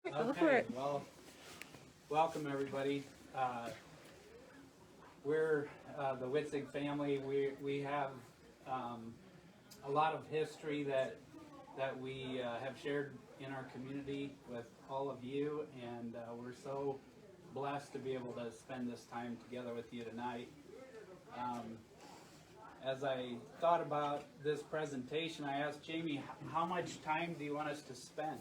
Okay, well, welcome everybody. We're the Witzig family. We have a lot of history that we have shared in our community with all of you, and we're so blessed to be able to spend this time together with you tonight. As I thought about this presentation, I asked Jamie, how much time do you want us to spend?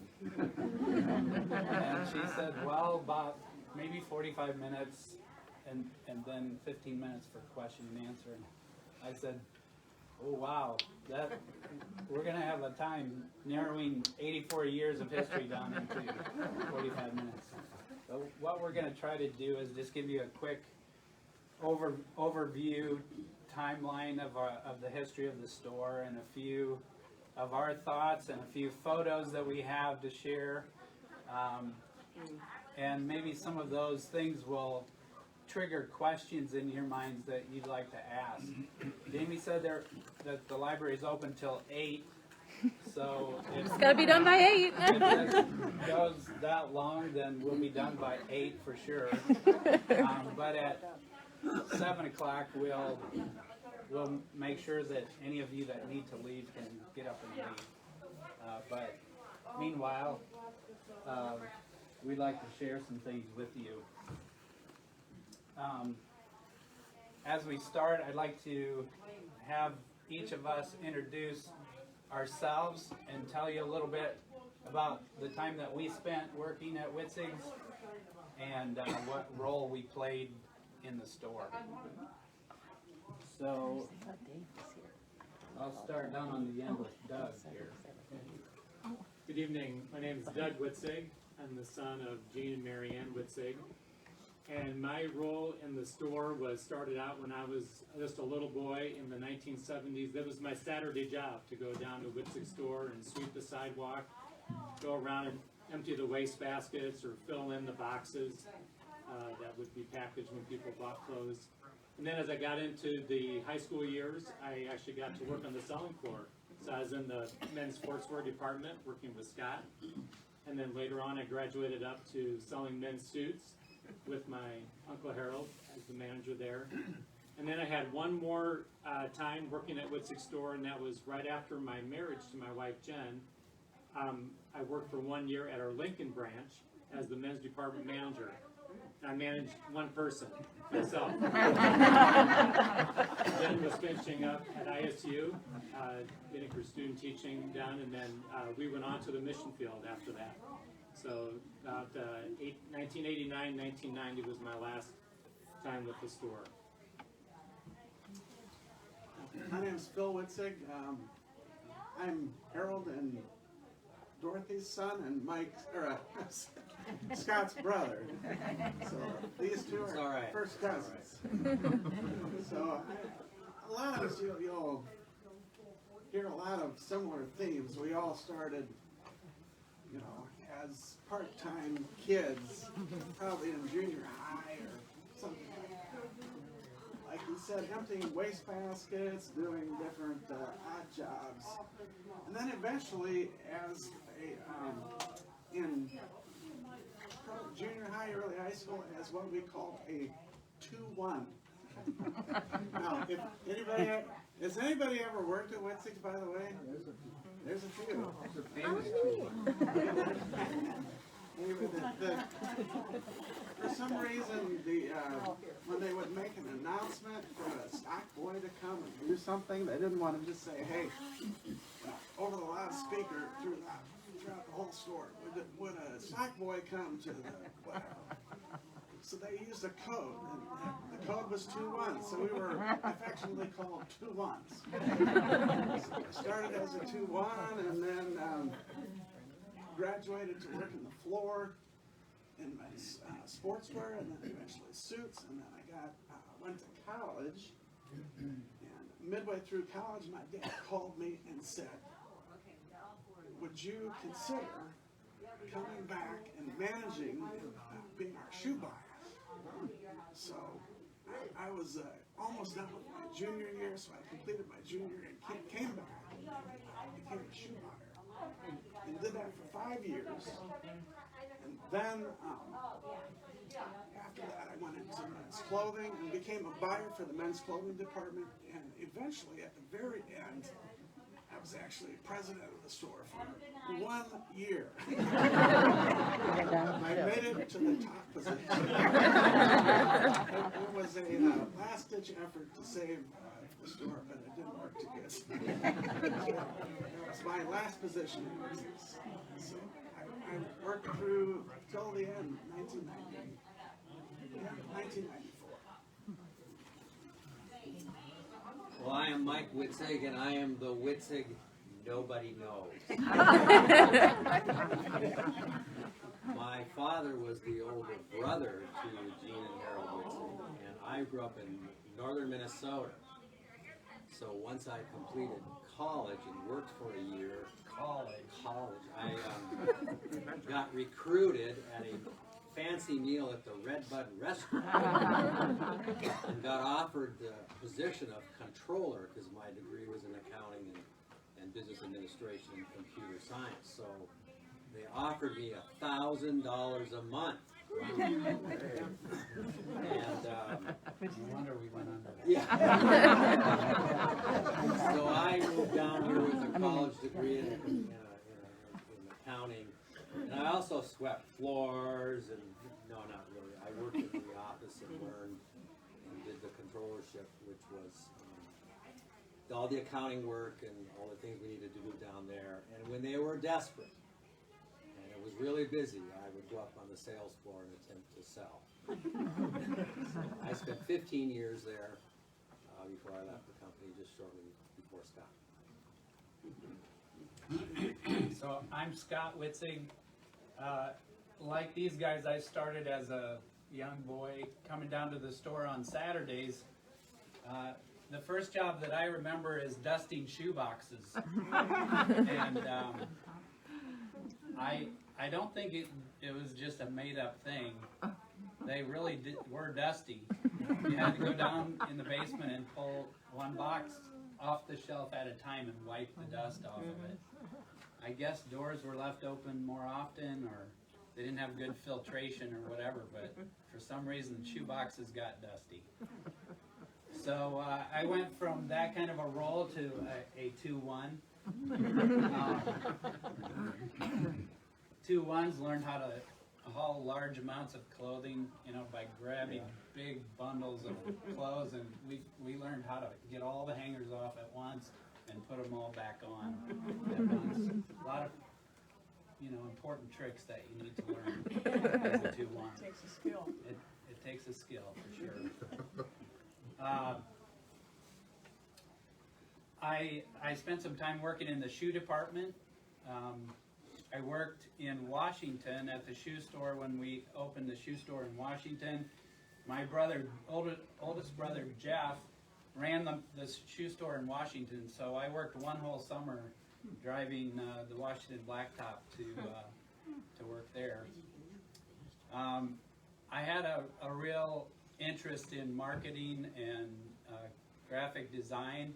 And she said, well, about maybe 45 minutes and then 15 minutes for question and answer. And I said, oh wow, we're going to have a time narrowing 84 years of history down into 45 minutes. So what we're going to try to do is just give you a quick overview timeline of the history of the store, and a few of our thoughts and a few photos that we have to share, and maybe some of those things will trigger questions in your minds that you'd like to ask. Jamie said that the library is open till 8, so it's got to be done by 8. If this goes that long, then we'll be done by 8 for sure. But at 7 o'clock, we'll make sure that any of you that need to leave can get up and leave. But meanwhile, we'd like to share some things with you. As we start, I'd like to have each of us introduce ourselves and tell you a little bit about the time that we spent working at Witzig's and what role we played in the store. So I'll start down on the end with Doug here. Good evening. My name is Doug Witzig. I'm the son of Gene and Mary Ann Witzig. And my role in the store started out when I was just a little boy in the 1970s. That was my Saturday job, to go down to Witzig store and sweep the sidewalk, go around and empty the waste baskets or fill in the boxes that would be packaged when people bought clothes. And then as I got into the high school years, I actually got to work on the selling floor. So I was in the men's sportswear department working with Scott. And then later on I graduated up to selling men's suits with my Uncle Harold as the manager there. And then I had one more time working at Witzig store, and that was right after my marriage to my wife Jen. I worked for 1 year at our Lincoln branch as the men's department manager. I managed one person, myself. Jen was finishing up at ISU, getting her student teaching done, and then we went on to the mission field after that. So about 1989, 1990 was my last time with the store. My name is Phil Witzig. I'm Harold and Dorothy's son and Scott's brother. So these two are first cousins. So a lot of us, you'll hear a lot of similar themes. We all started, as part-time kids, probably in junior high or something like he said, emptying waste baskets, doing different odd jobs. And then eventually, as in junior high, early high school, as what we called a 2-1. Now, has anybody ever worked at Witzig, by the way? There's a few. For some reason, when they would make an announcement for a stock boy to come and do something, they didn't want to just say, hey, over the loudspeaker throughout the whole store, would a stock boy come to the whatever? So they used a code, and the code was 2-1, so we were affectionately called 2-1s. So I started as a 2-1, and then graduated to work in the floor in my sportswear, and then eventually suits, and then I went to college, and midway through college, my dad called me and said, would you consider coming back and managing being our shoe buyer? So I was almost done with my junior year, so I completed my junior year and came back, became a shoe buyer, and did that for 5 years. And then after that, I went into men's clothing and became a buyer for the men's clothing department. And eventually, at the very end, I was actually president of the store for 1 year. I made it to the top position. It was a last-ditch effort to save the store, but it didn't work too good. It was my last position in business. So I worked through till the end, 1994. Well, I am Mike Witzig, and I am the Witzig nobody knows. My father was the older brother to Gene and Harold Witzig, and I grew up in northern Minnesota. So once I completed college and worked for a year, I got recruited at a fancy meal at the Red Bud restaurant and got offered the position of controller because my degree was in accounting and business administration and computer science. So they offered me $1,000 a month. And No wonder we went under that. yeah. So I moved down here with a college degree in accounting. And I also swept floors and, no, not really. I worked in the office and learned and did the controllership, which was all the accounting work and all the things we needed to do down there. And when they were desperate, and it was really busy, I would go up on the sales floor and attempt to sell. So I spent 15 years there before I left the company, just shortly before Scott. So I'm Scott Witzig. Like these guys, I started as a young boy coming down to the store on Saturdays. The first job that I remember is dusting shoe boxes. And I don't think it was just a made-up thing. They really were dusty. You had to go down in the basement and pull one box off the shelf at a time and wipe the dust off of it. I guess doors were left open more often, or they didn't have good filtration or whatever, but for some reason shoe boxes got dusty. So I went from that kind of a role to a 2-1. 2-1s learned how to haul large amounts of clothing, by grabbing big bundles of clothes, and we learned how to get all the hangers off at once and put them all back on at once. A lot of, important tricks that you need to learn as a 2-1. It takes a skill. It takes a skill, for sure. I spent some time working in the shoe department. I worked in Washington at the shoe store when we opened the shoe store in Washington. My oldest brother, Jeff, ran the shoe store in Washington, so I worked one whole summer driving the Washington Blacktop to work there. I had a real interest in marketing and graphic design,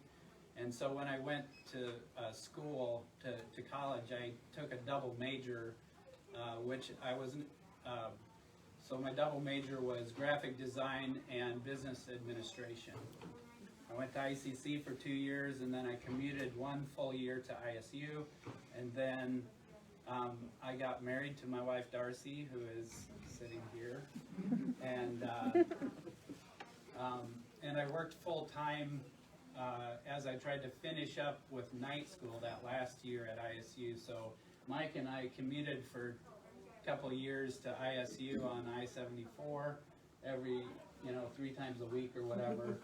and so when I went to school, to college, I took a double major, which I wasn't, so my double major was graphic design and business administration. I went to ICC for 2 years, and then I commuted 1 full year to ISU, and then I got married to my wife Darcy, who is sitting here, and I worked full time as I tried to finish up with night school that last year at ISU. So Mike and I commuted for a couple of years to ISU on I-74 every 3 times a week or whatever.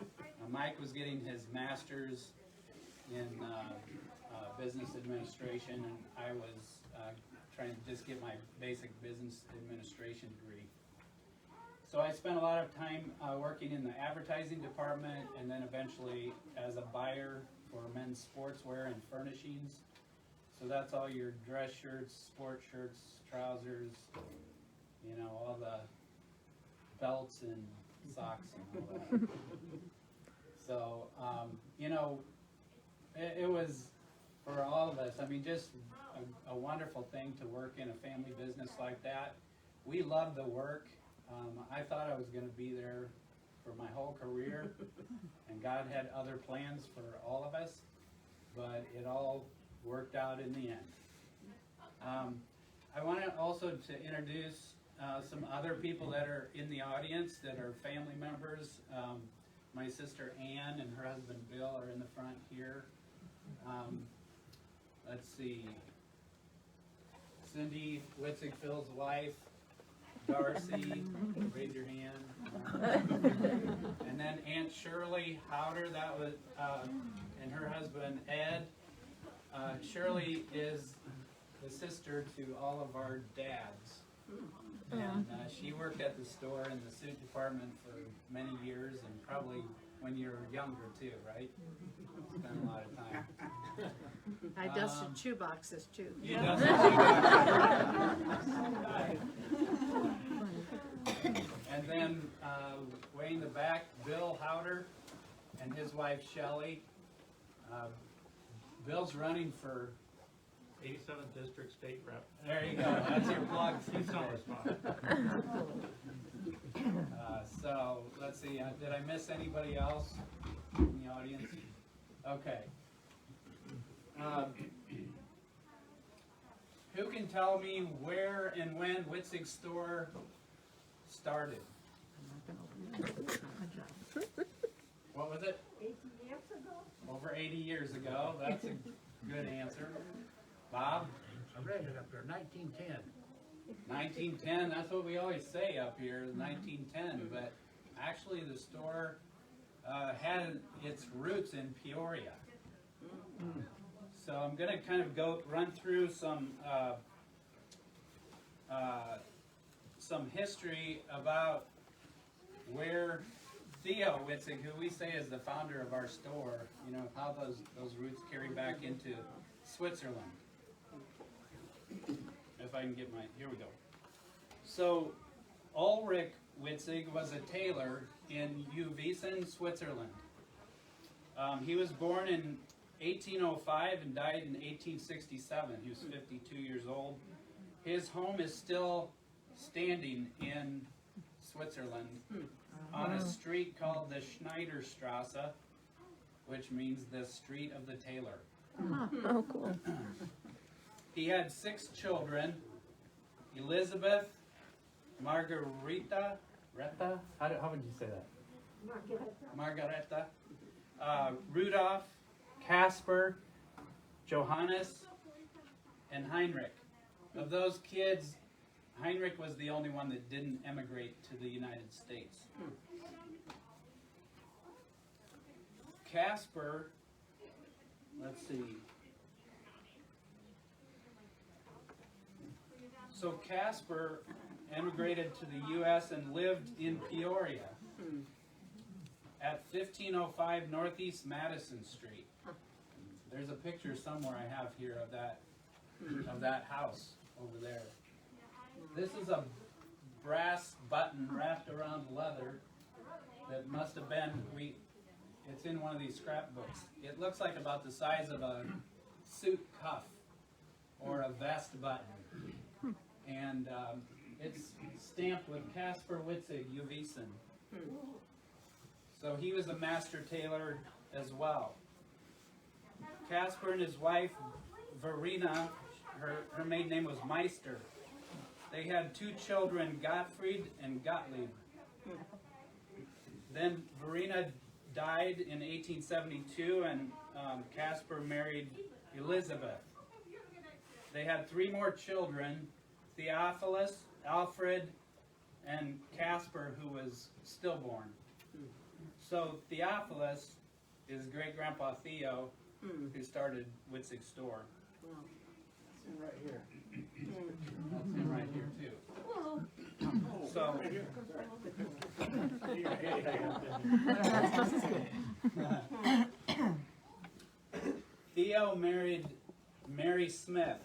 Mike was getting his master's in business administration, and I was trying to just get my basic business administration degree. So I spent a lot of time working in the advertising department, and then eventually as a buyer for men's sportswear and furnishings. So that's all your dress shirts, sport shirts, trousers, all the belts and socks and all that. So, it was, for all of us, just a wonderful thing to work in a family business like that. we love the work. I thought I was going to be there for my whole career, and God had other plans for all of us, but it all worked out in the end. I want to also to introduce some other people that are in the audience that are family members. My sister Ann and her husband Bill are in the front here. Let's see. Cindy Witzig, Phil's wife. Darcy, raise your hand. And then Aunt Shirley Howder, that was, and her husband Ed. Shirley is the sister to all of our dads. And she worked at the store in the suit department for many years, and probably when you were younger too, right? Spent a lot of time. I dusted shoe boxes too. You dusted shoe boxes. And then way in the back, Bill Howder and his wife Shelley. Bill's running for 87th District State Rep. There you go. That's your plug. He's not responsible. So let's see. Did I miss anybody else in the audience? Okay. Who can tell me where and when Witzig's store started? What was it? 80 years ago. Over 80 years ago. That's a good answer. Bob? I read it up there, 1910. 1910, that's what we always say up here, 1910, but actually the store had its roots in Peoria. So I'm going to kind of run through some history about where Theo Witzig, who we say is the founder of our store, you know, how those roots carry back into Switzerland. If I can get here we go. So, Ulrich Witzig was a tailor in Uwiesen, Switzerland. He was born in 1805 and died in 1867. He was 52 years old. His home is still standing in Switzerland on a street called the Schneiderstrasse, which means the street of the tailor. Oh, cool. He had 6 children: Elizabeth, Margarita, how would you say that? Margareta, Rudolph, Caspar, Johannes, and Heinrich. Of those kids, Heinrich was the only one that didn't emigrate to the United States. Caspar, let's see. So Caspar emigrated to the U.S. and lived in Peoria at 1505 Northeast Madison Street. There's a picture somewhere I have here of that house over there. This is a brass button wrapped around leather that must have been, it's in one of these scrapbooks. It looks like about the size of a suit cuff or a vest button. And it's stamped with Caspar Witzig, Uwiesen. So he was a master tailor as well. Caspar and his wife, Verena, her maiden name was Meister. They had 2 children, Gottfried and Gottlieb. Then Verena died in 1872, and Caspar married Elizabeth. They had 3 more children: Theophilus, Alfred, and Caspar, who was stillborn. So Theophilus is great-grandpa Theo, who started Witzig's store. That's him right here. That's him right here, too. So, Theo married Mary Smith,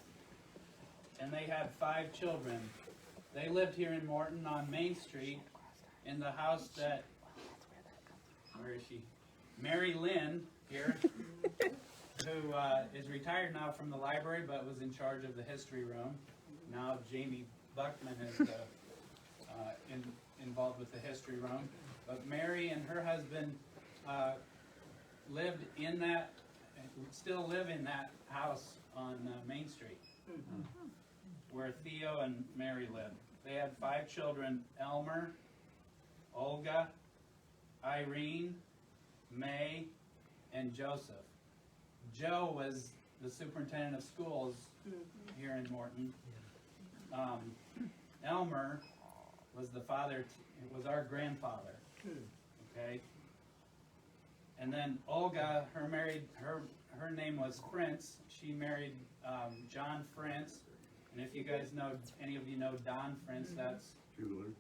and they had 5 children. They lived here in Morton on Main Street in the house that, where is she? Mary Lynn here, who is retired now from the library but was in charge of the history room. Now Jamie Buckman is the involved with the history room. But Mary and her husband lived in that, still live in that house on Main Street, where Theo and Mary lived. They had 5 children: Elmer, Olga, Irene, May, and Joseph. Joe was the superintendent of schools here in Morton. Elmer was the father, was our grandfather. Okay. And then Olga, her name was Prince. She married John Prince. And if you guys know, any of you know Don Prince, that's Jeweler.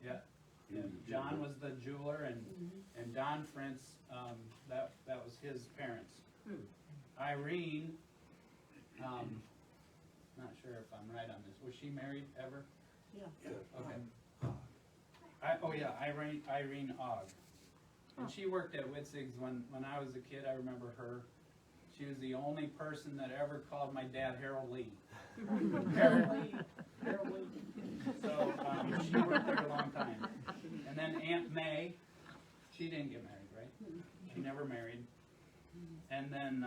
yeah. John was the jeweler, and Don Prince, that was his parents. Irene, not sure if I'm right on this. Was she married ever? Yeah. Okay. Irene Ogg. And she worked at Witzig's when I was a kid. I remember her. She was the only person that ever called my dad Harold Lee. Harold Lee. Harold Lee. So she worked there a long time. And then Aunt May, she didn't get married, right? She never married. And then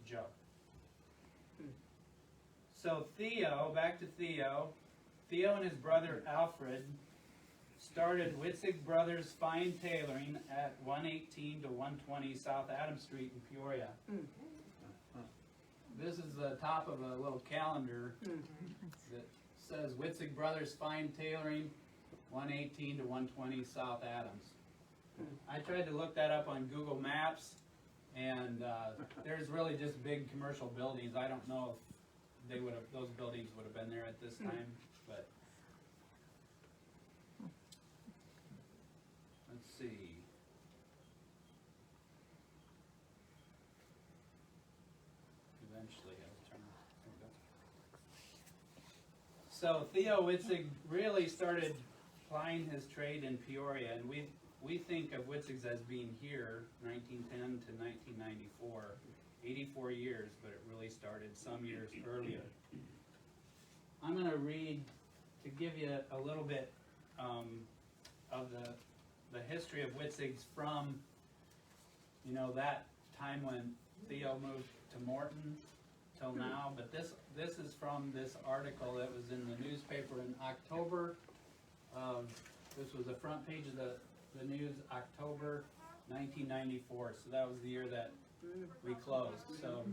Joe. So Theo, back to Theo. Theo and his brother Alfred started Witzig Brothers Fine Tailoring at 118 to 120 South Adams Street in Peoria. This is the top of a little calendar that says Witzig Brothers Fine Tailoring, 118 to 120 South Adams. I tried to look that up on Google Maps, and there's really just big commercial buildings. I don't know if they would have, those buildings would have been there at this time, but let's see. Eventually, I'll turn. There we go. So Theo Witzig really started plying his trade in Peoria, and we think of Witzig's as being here 1910 to 1994, 84 years, but it really started some years earlier. I'm going to read to give you a little bit of the history of Witzig's from, you know, that time when Theo moved to Morton till now. But this is from this article that was in the newspaper in October. This was the front page of the news, October 1994. So that was the year that we closed. So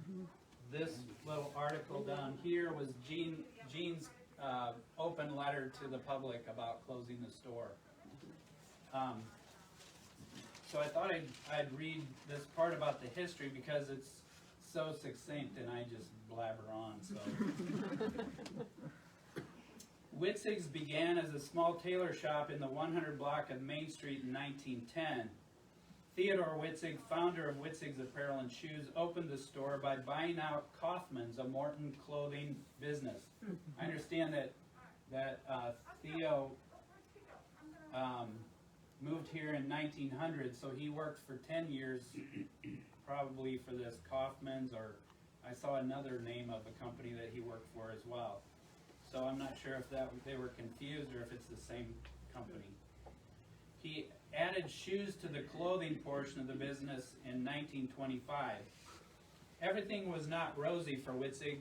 this little article down here was Gene's open letter to the public about closing the store. So I thought I'd read this part about the history because it's so succinct and I just blabber on. So Witzig's began as a small tailor shop in the 100 block of Main Street in 1910. Theodore Witzig, founder of Witzig's Apparel and Shoes, opened the store by buying out Kaufman's, a Morton clothing business. I understand that Theo moved here in 1900, so he worked for 10 years, probably for this Kaufman's, or I saw another name of a company that he worked for as well. So I'm not sure if they were confused or if it's the same company. He added shoes to the clothing portion of the business in 1925. Everything was not rosy for Witzig.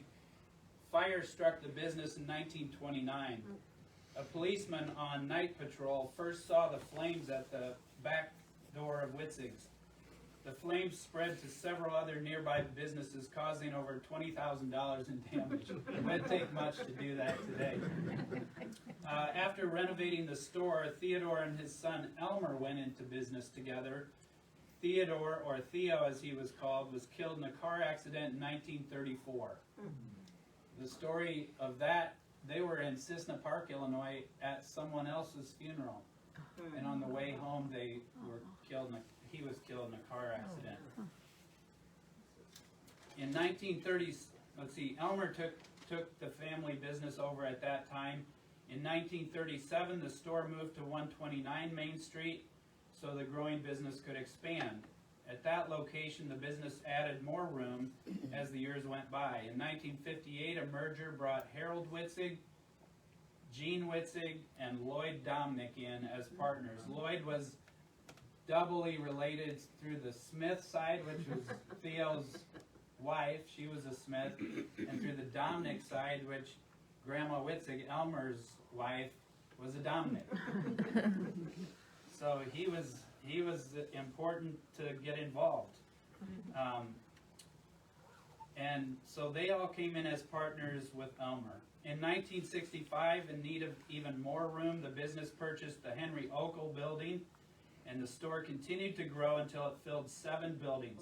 Fire struck the business in 1929. A policeman on night patrol first saw the flames at the back door of Witzig's. The flames spread to several other nearby businesses, causing over $20,000 in damage. It wouldn't take much to do that today. After renovating the store, Theodore and his son Elmer went into business together. Theodore, or Theo as he was called, was killed in a car accident in 1934. The story of that, they were in Cissna Park, Illinois, at someone else's funeral. And on the way home, they were killed he was killed in a car accident. In 1930, Elmer took the family business over at that time. In 1937, the store moved to 129 Main Street so the growing business could expand. At that location, the business added more room as the years went by. In 1958, a merger brought Harold Witzig, Gene Witzig and Lloyd Dominican as partners. Lloyd was doubly related through the Smith side, which was Theo's wife. She was a Smith. And through the Dominic side, which Grandma Witzig, Elmer's wife, was a Dominic. So he was important to get involved. And so they all came in as partners with Elmer. In 1965, in need of even more room, the business purchased the Henry Okel building, and the store continued to grow until it filled 7 buildings.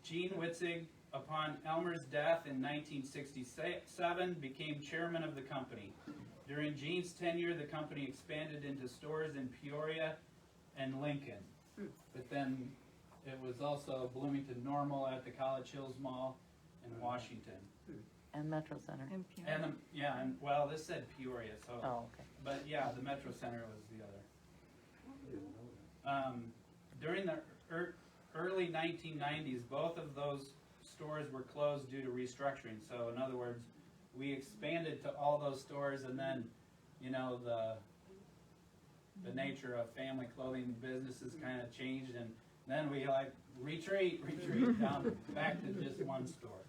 Gene Witzig, upon Elmer's death in 1967, became chairman of the company. During Gene's tenure, the company expanded into stores in Peoria and Lincoln. But then it was also Bloomington Normal at the College Hills Mall in Washington. And Metro Center. And, yeah, and, well, this said Peoria, so. Oh, okay. But yeah, the Metro Center was the other. During the early 1990s, both of those stores were closed due to restructuring. So in other words, we expanded to all those stores, and then, you know, the nature of family clothing businesses kind of changed, and then we like retreat down back to just one store.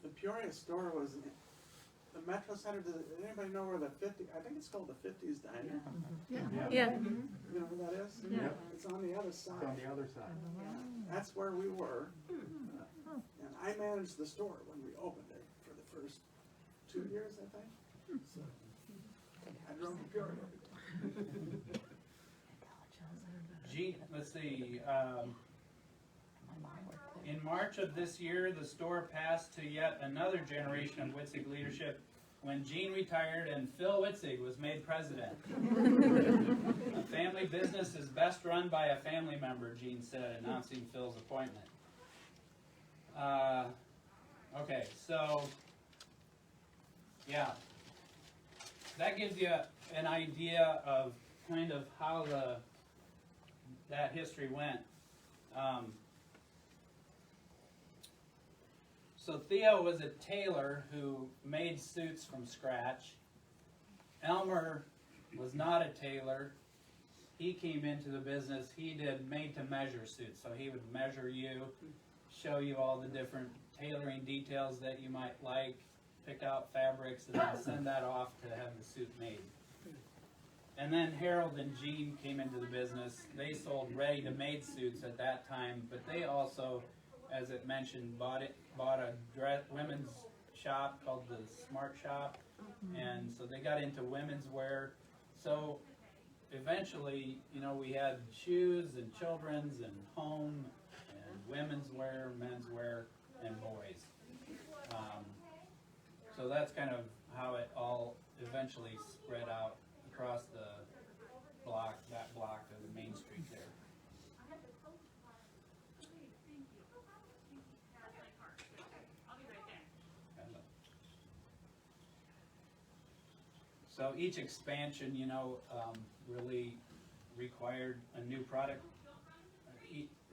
The Peoria store was the Metro Center. Does anybody know where the 50? I think it's called the 50s Diner. Yeah. You know where that is? Yeah. It's on the other side. On the other side. That's where we were. And I managed the store when we opened it for the first 2 years, I think. So I drove to Peoria. Gene, let's see. In March of this year, the store passed to yet another generation of Witzig leadership when Gene retired and Phil Witzig was made president. A family business is best run by a family member, Gene said, announcing Phil's appointment. Okay, so, yeah. That gives you an idea of kind of how that history went. So Theo was a tailor who made suits from scratch. Elmer was not a tailor. He came into the business, he did made-to-measure suits. So he would measure you, show you all the different tailoring details that you might like, pick out fabrics, and then send that off to have the suit made. And then Harold and Gene came into the business. They sold ready-to-made suits at that time, but they also, as it mentioned, bought a women's shop called the Smart Shop, and so they got into women's wear. So eventually, you know, we had shoes and children's and home and women's wear, men's wear, and boys. So that's kind of how it all eventually spread out across the block, that block of the Main Street there. So each expansion, you know, really required a new product,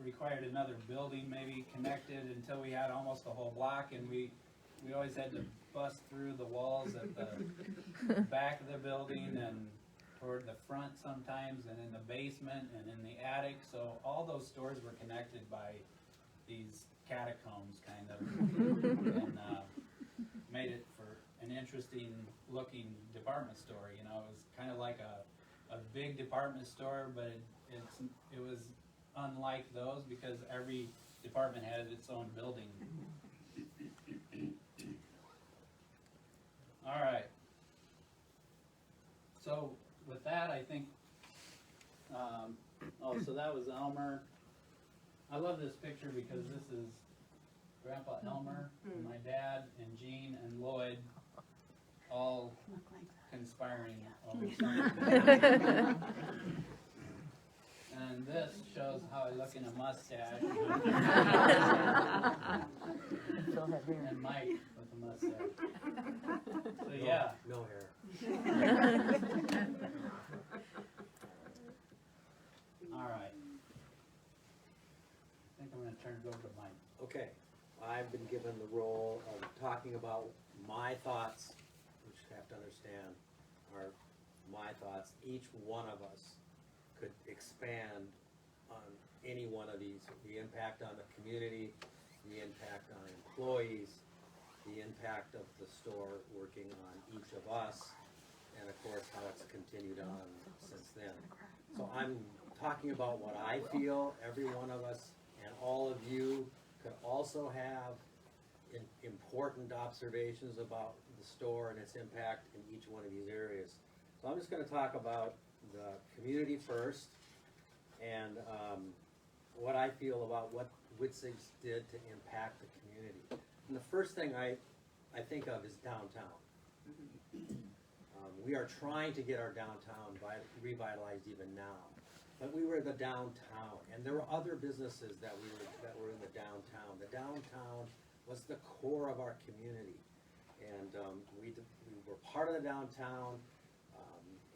required another building maybe connected until we had almost the whole block, and we always had to bust through the walls at the back of the building and toward the front sometimes, and in the basement and in the attic. So all those stores were connected by these catacombs kind of, and made it for an interesting looking department store. You know, it was kind of like a big department store, but it was unlike those because every department had its own building. All right. So with that, I think, so that was Elmer. I love this picture because this is Grandpa Elmer, and my dad, and Gene, and Lloyd, all conspiring over something. And this shows how I look in a mustache. And Mike with a mustache. So yeah. No hair. All right. I think I'm going to turn it over to Mike. Okay, I've been given the role of talking about my thoughts which you have to understand are my thoughts, each one of us could expand on any one of these, the impact on the community, the impact on employees, the impact of the store working on each of us, and of course how it's continued on since then. So I'm talking about what I feel, every one of us and all of you could also have important observations about the store and its impact in each one of these areas. So I'm just going to talk about the community first, and what I feel about what Witzig's did to impact the community. And the first thing I think of is downtown. We are trying to get our downtown revitalized even now. But we were the downtown, and there were other businesses that were in the downtown. The downtown was the core of our community, and we were part of the downtown,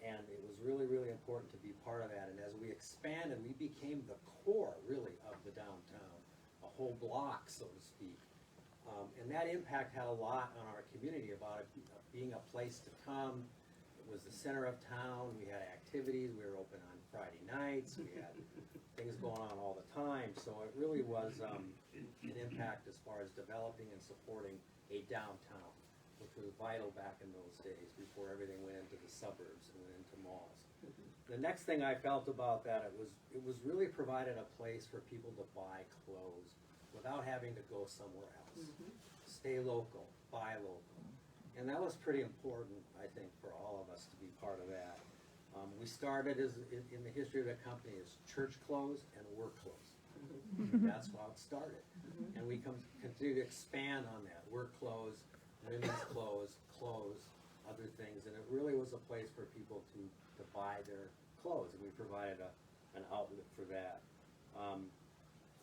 and it was really, really important to be part of that. And as we expanded, we became the core, really, of the downtown, a whole block, so to speak. And that impact had a lot on our community about it being a place to come. It was the center of town. We had activities. We were open on Friday nights. We had things going on all the time. So it really was an impact as far as developing and supporting a downtown, which was vital back in those days before everything went into the suburbs and went into malls. The next thing I felt about that, it was really provided a place for people to buy clothes without having to go somewhere else. Stay local, buy local. And that was pretty important, I think, for all of us to be part of that. We started in the history of the company as church clothes and work clothes. That's how it started. And we continue to expand on that. Work clothes, women's clothes, other things. And it really was a place for people to buy their clothes. And we provided an outlet for that.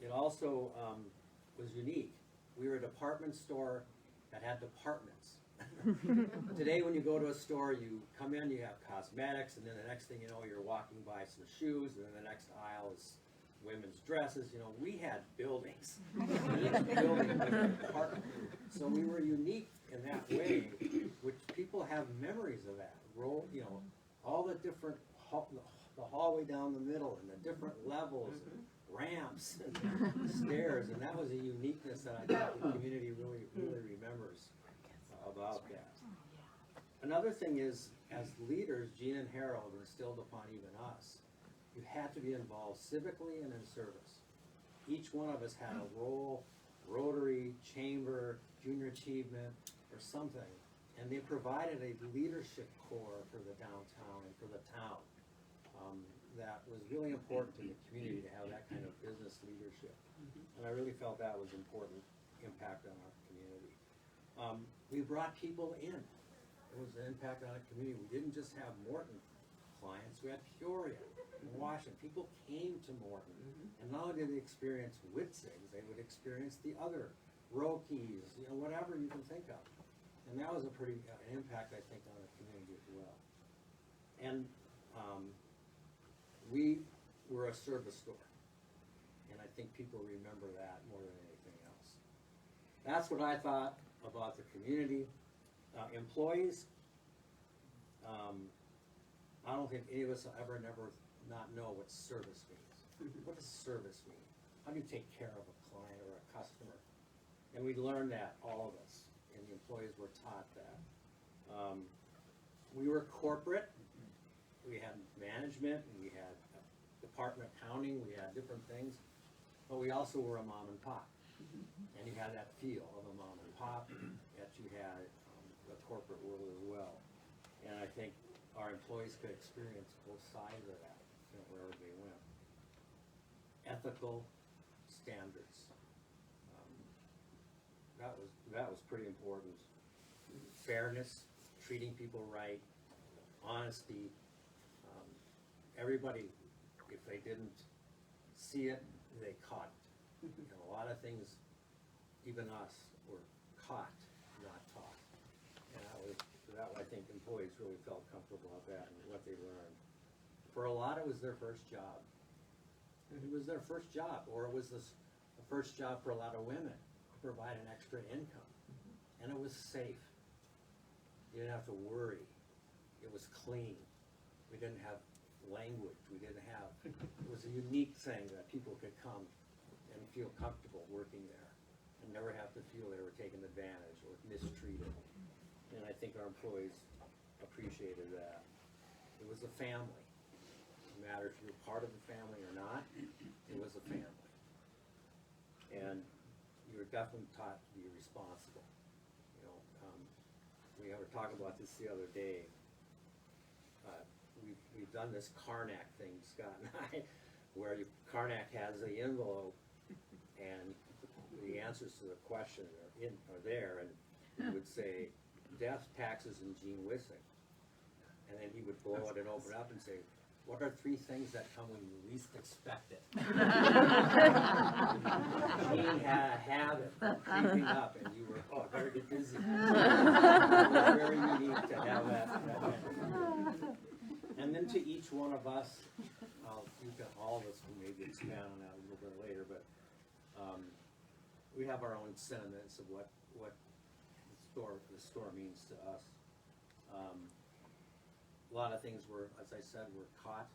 It also was unique. We were a department store that had departments. Today when you go to a store, you come in, you have cosmetics, and then the next thing you know, you're walking by some shoes, and then the next aisle is women's dresses. You know, we had buildings. Each building was a department. So we were unique in that way, which people have memories of that. You know, all the different, the hallway down the middle, and the different levels, and ramps, and stairs, and that was a uniqueness that I think the community really, really remembers about that. Another thing is, as leaders, Gene and Harold instilled upon even us, you had to be involved civically and in service. Each one of us had a role, Rotary, Chamber, Junior Achievement, or something, and they provided a leadership core for the downtown and for the town. That was really important to the community to have that kind of business leadership. And I really felt that was important impact on our community. We brought people in. It was an impact on our community. We didn't just have Morton clients, we had Peoria and Washington. People came to Morton, and not only did they experience Witzig's, they would experience the other Rokies, you know, whatever you can think of. And that was a pretty an impact, I think, on the community as well. And we were a service store, and I think people remember that more than anything else. That's what I thought about the community. Employees, I don't think any of us will ever not know what service means. What does service mean? How do you take care of a client or a customer? And we learned that, all of us, and the employees were taught that. We were corporate. We had management, we had department accounting, we had different things, but we also were a mom and pop. And you had that feel of a mom and pop, that you had the corporate world as well. And I think our employees could experience both sides of that, you know, wherever they went. Ethical standards. That was pretty important. Fairness, treating people right, honesty. Everybody, if they didn't see it, they caught it. You know, a lot of things, even us, were caught, not taught. And that I think employees really felt comfortable about that and what they learned. For a lot, it was their first job. It was their first job, or it was the first job for a lot of women to provide an extra income. And it was safe. You didn't have to worry. It was clean. We didn't have language. We didn't have, it was a unique thing that people could come and feel comfortable working there and never have to feel they were taken advantage or mistreated. And I think our employees appreciated that. It was a family. No matter if you were part of the family or not, it was a family. And you were definitely taught to be responsible. You know, we were talking about this the other day. We've done this Karnak thing, Scott and I, where Karnak has the envelope and the answers to the question are there, and he would say, death, taxes, and Gene Witzig. And then he would blow it and open it up and say, what are 3 things that come when you least expect it? Gene had a habit of creeping up, and you were, oh, I better get busy. It was very unique to have that. And then to each one of us, all of us can maybe expand on that a little bit later, but we have our own sentiments of what the store means to us. A lot of things were, as I said, were caught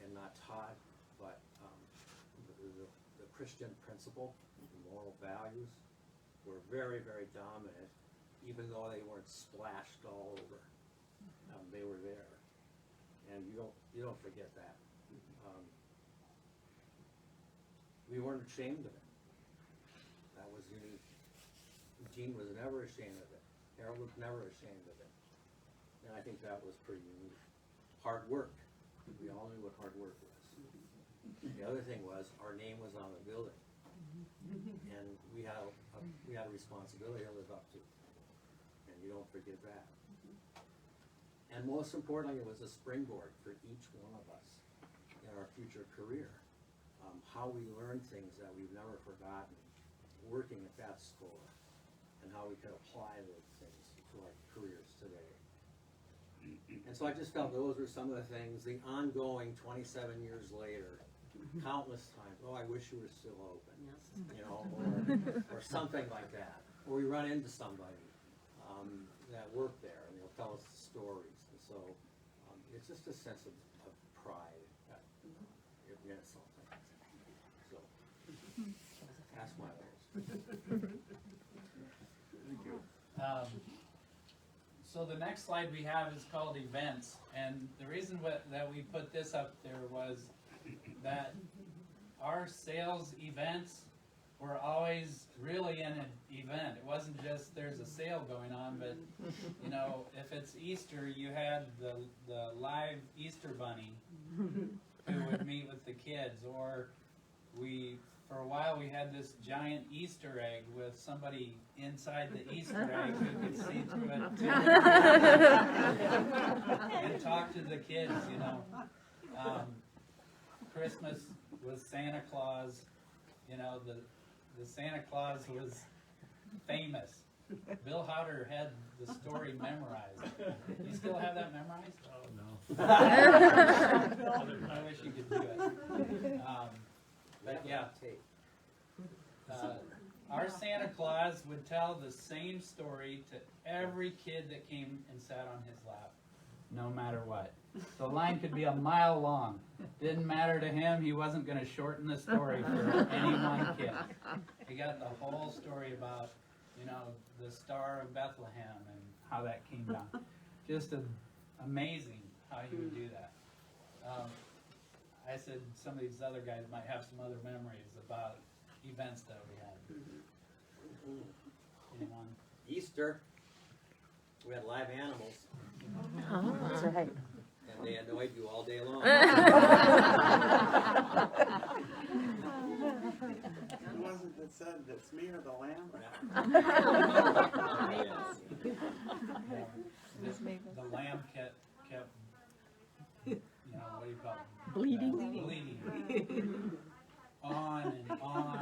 and not taught, but the Christian principle, the moral values were very, very dominant, even though they weren't splashed all over. They were there, and you don't forget that. We weren't ashamed of it. That was unique. Gene was never ashamed of it. Harold was never ashamed of it, and I think that was pretty unique. Hard work. We all knew what hard work was. The other thing was our name was on the building, and we had a responsibility to live up to, and you don't forget that. And most importantly, it was a springboard for each one of us in our future career. How we learned things that we've never forgotten working at that store, and how we could apply those things to our careers today. And so I just felt those were some of the things, the ongoing 27 years later, countless times, oh, I wish you were still open, you know, or something like that. Or we run into somebody that worked there, and they'll tell us the stories. And so it's just a sense of pride that it meant something. So that's my list. So the next slide we have is called events, and the reason that we put this up there was that our sales events were always really an event. It wasn't just there's a sale going on, but you know, if it's Easter, you had the live Easter bunny who would meet with the kids, or for a while we had this giant Easter egg with somebody inside the Easter egg who could see through it too. And talk to the kids, you know. Christmas was Santa Claus, you know, the Santa Claus was famous. Bill Howder had the story memorized. You still have that memorized? Oh, no. I wish you could do it. But yeah, our Santa Claus would tell the same story to every kid that came and sat on his lap, no matter what. The line could be a mile long. Didn't matter to him. He wasn't going to shorten the story for any one kid. He got the whole story about, you know, the Star of Bethlehem and how that came down. Just amazing how he would do that. I said some of these other guys might have some other memories about events that we had. Anyone? Easter, we had live animals, Oh, that's right. and they annoyed you all day long. Who was it that said it's me or the lamb? The lamb kept you know, what do you call it? Bleeding. Bleeding. On and on.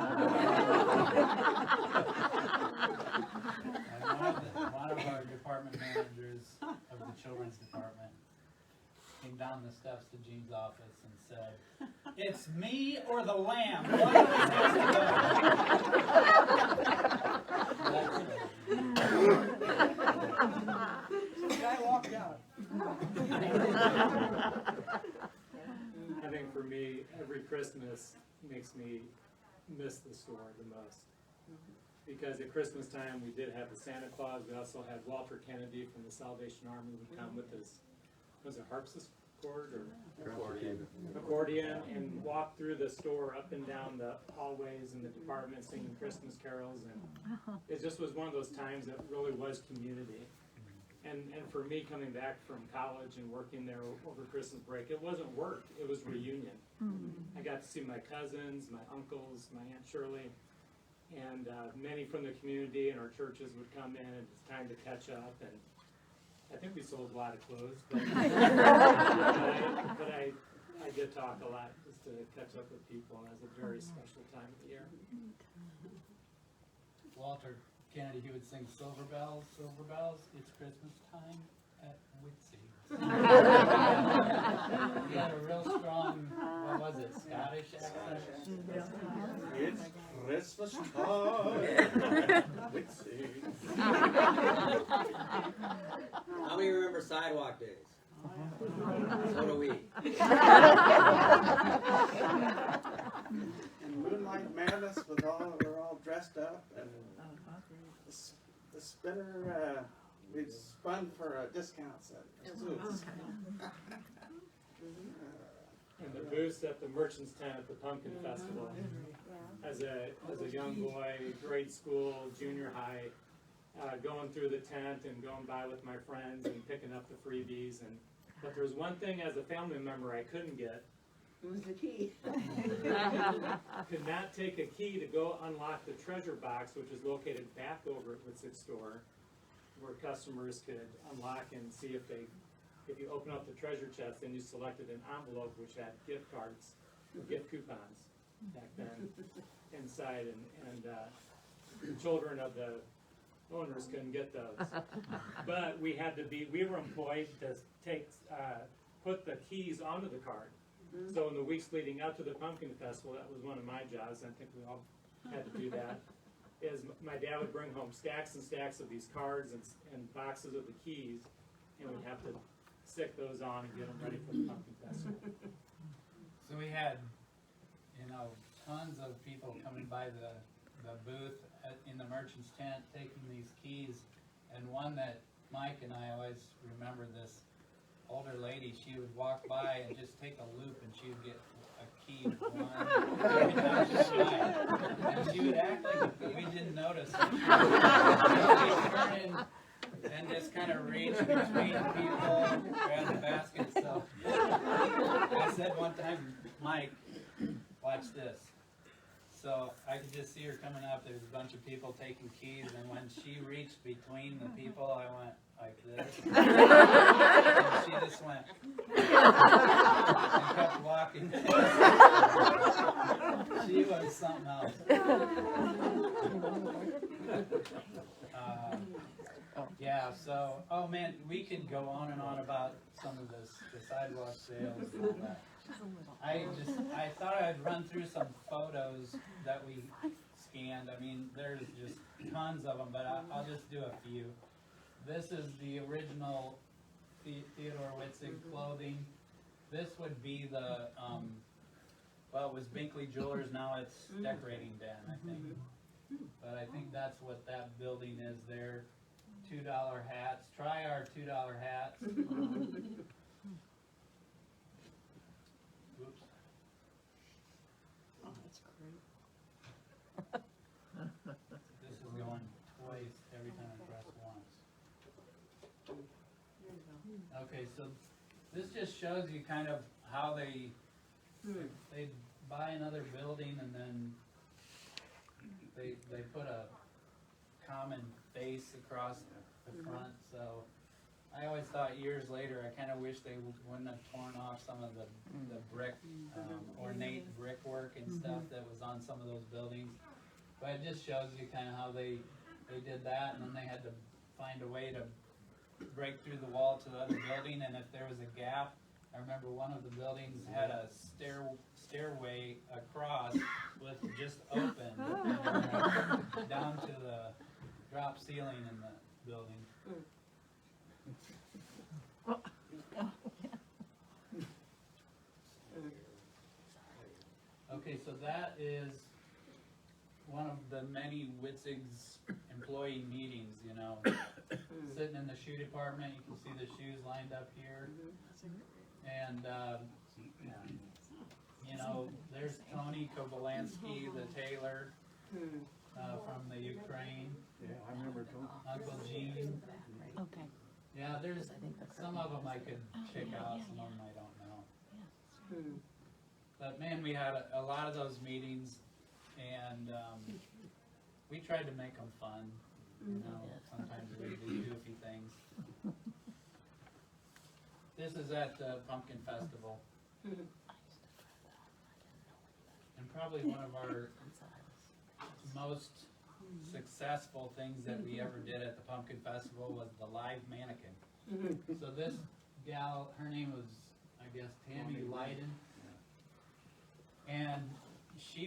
And one of our department managers of the children's department came down the steps to Gene's office and said, "It's me or the lamb. What are we supposed to do?" Christmas makes me miss the store the most. Because at Christmas time, we did have the Santa Claus, we also had Walter Kennedy from the Salvation Army would come with his, was it harpsichord or? Accordion, and walk through the store up and down the hallways and the departments singing Christmas carols, and it just was one of those times that really was community. And for me, coming back from college and working there over Christmas break, it wasn't work, it was reunion. I got to see my cousins, my uncles, my Aunt Shirley, and many from the community and our churches would come in, and it's time to catch up, and I think we sold a lot of clothes, but, but I did talk a lot just to catch up with people, and it was a very special time of the year. Walter Kennedy, he would sing Silver Bells, it's Christmas time at Witzig. He had a real strong, what was it, Scottish accent? It's Christmas time. Witzig. How many remember Sidewalk Days? So do we. And Moonlight Madness was we're all dressed up, and the spinner, we spun for a discount set. And the booths at the Merchants Tent at the Pumpkin Festival. As a young boy, grade school, junior high, going through the tent and going by with my friends and picking up the freebies. But there was one thing as a family member I couldn't get. It was the key. Could not take a key to go unlock the treasure box, which is located back over at Witzig store, where customers could unlock and see if you open up the treasure chest and you selected an envelope which had gift cards, or gift coupons back then inside, and the children of the owners couldn't get those. But we were employed to put the keys onto the card. So in the weeks leading up to the Pumpkin Festival, that was one of my jobs, and I think we all had to do that, is my dad would bring home stacks and stacks of these cards and boxes of the keys, and we'd have to stick those on and get them ready for the Pumpkin Festival. So we had, tons of people coming by the booth in the merchant's tent, taking these keys, and one that Mike and I always remember, this older lady, she would walk by and just take a loop, and she would get a key one every time she tried. And she would act like we didn't notice. She would turn in and just kind of reach between people, grab the basket. So I said one time, Mike, watch this. So I could just see her coming up. There's a bunch of people taking keys, and when she reached between the people, I went like this. And she just went and kept walking. She was something else. Yeah, so, oh man, we could go on and on about some of the sidewalk sales and all that. I thought I'd run through some photos that we scanned. I mean, there's just tons of them, but I'll just do a few. This is the original Theodore Witzig clothing. This would be the, well, it was Binkley Jewelers, now it's Decorating Den, I think. But I think that's what that building is there. $2 hats. Try our $2 hats. Oops. Oh, that's great. This is going twice every time I press once. Okay, so this just shows you kind of how they buy another building, and then they put a common face across the front. So I always thought years later, I kind of wish they wouldn't have torn off some of the brick, ornate brickwork and stuff that was on some of those buildings. But it just shows you kind of how they did that, and then they had to find a way to break through the wall to the other building, and if there was a gap, I remember one of the buildings had a stairway across with just open down to the drop ceiling in the building. that is one of the many Witzig's employee meetings, you know. Sitting in the shoe department, you can see the shoes lined up here. And, you know, there's Tony Kobolansky, the tailor, from the Ukraine. Yeah, I remember too. Uncle Gene. Okay. Yeah, there's some of them I could pick out, some of them I don't know. But man, we had a lot of those meetings, and we tried to make them fun. You know, sometimes we do goofy things. This is at the Pumpkin Festival. And probably one of our most successful things that we ever did at the Pumpkin Festival was the live mannequin. So this gal, her name was, I guess, Tammy Leiden. And she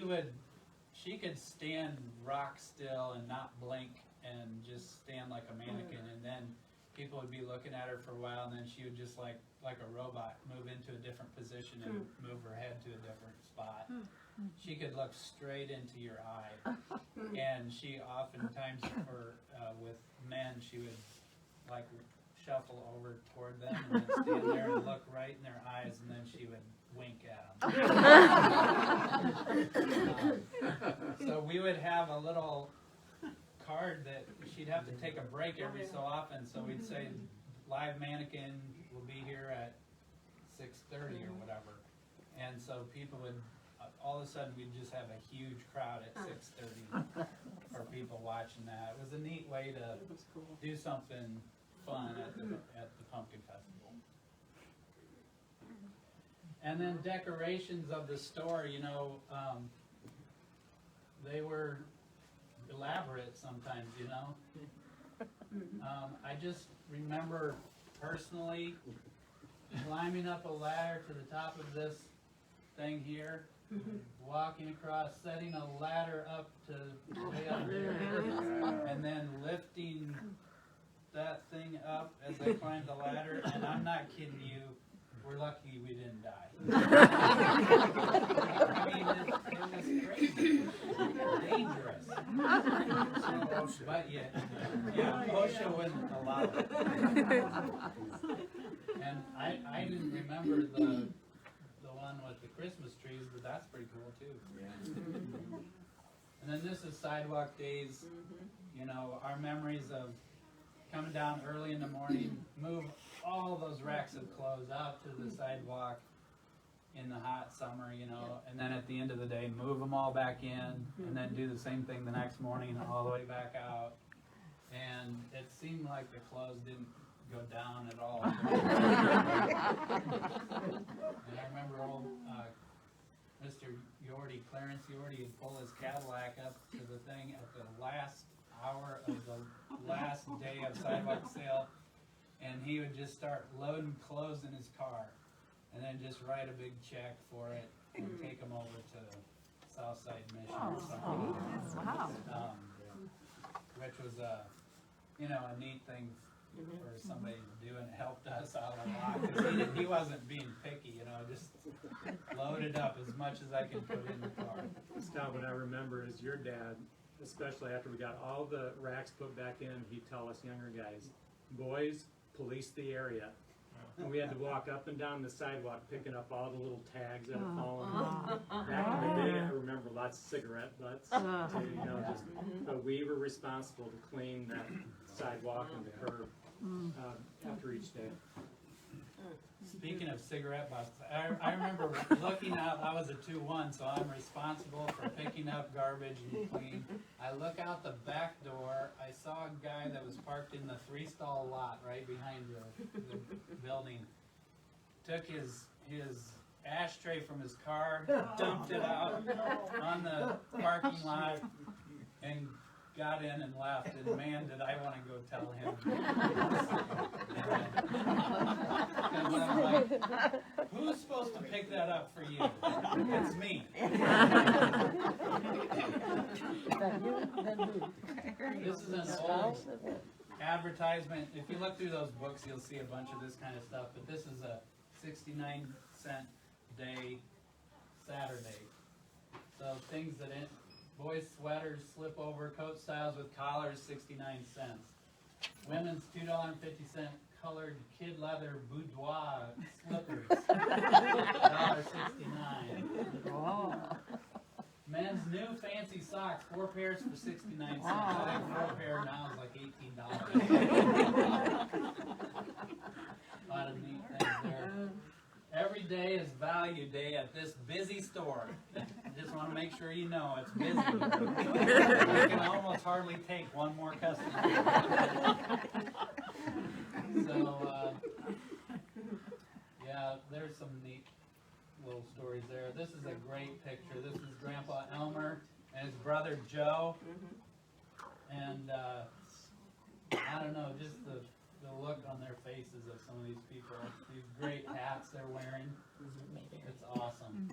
could stand rock still and not blink and just stand like a mannequin, and then people would be looking at her for a while, and then she would just like a robot move into a different position and move her head to a different spot. She could look straight into your eye, and she oftentimes, with men, she would like shuffle over toward them and then stand there and look right in their eyes, and then she would wink at them. So we would have a little card that she'd have to take a break every so often, so we'd say live mannequin will be here at 6:30 or whatever, and so people would all of a sudden we'd just have a huge crowd at 6:30 for people watching that. It was a neat way to do something fun at the Pumpkin Festival. And then decorations of the store, you know, they were elaborate sometimes, you know. I just remember personally climbing up a ladder to the top of this thing here, walking across, setting a ladder up to way up there, and then lifting that thing up as I climbed the ladder, and I'm not kidding you, we're lucky we didn't die. I mean, it was crazy, dangerous. So, but yeah, OSHA wouldn't allow it. And I didn't remember the one with the Christmas trees, but that's pretty cool too. And then this is Sidewalk Days. You know, our memories of coming down early in the morning, move all those racks of clothes out to the sidewalk in the hot summer, you know, and then at the end of the day, move them all back in, and then do the same thing the next morning all the way back out. And it seemed like the clothes didn't go down at all. And I remember old Mr. Yorty, Clarence Yorty, would pull his Cadillac up to the thing at the last hour of the last day of Sidewalk Sale, and he would just start loading clothes in his car, and then just write a big check for it and take them over to Southside Mission or something. Which was a neat thing for somebody to do, and it helped us out a lot, because he wasn't being picky, you know, just loaded up as much as I could put in the car. Scott, what I remember is your dad, especially after we got all the racks put back in, he'd tell us younger guys, boys, police the area. And we had to walk up and down the sidewalk picking up all the little tags that had fallen. Back in the day, I remember lots of cigarette butts. But we were responsible to clean that sidewalk and the curb after each day. Speaking of cigarette butts, I remember looking out, I was a 2-1, so I'm responsible for picking up garbage and clean. I look out the back door, I saw a guy that was parked in the 3-stall lot right behind the building. Took his ashtray from his car, dumped it out on the parking lot, and got in and left, and man, did I want to go tell him. Because I'm like, who's supposed to pick that up for you? It's me. This is an old advertisement. If you look through those books, you'll see a bunch of this kind of stuff, but this is a 69-cent day Saturday. So things that boys' sweaters, slip over, coat styles with collars, 69 cents. Women's $2.50 colored kid leather boudoir slippers, $1.69. Oh. Men's new fancy socks, 4 pairs for 69 cents. I think 4 pair now is like $18. A lot of neat things there. Every day is value day at this busy store. Just want to make sure you know it's busy. You can almost hardly take one more customer. So, yeah, there's some neat little stories there. This is a great picture. This is Grandpa Elmer and his brother Joe. And I don't know, just the look on their faces of some of these people. These great hats they're wearing. It's awesome.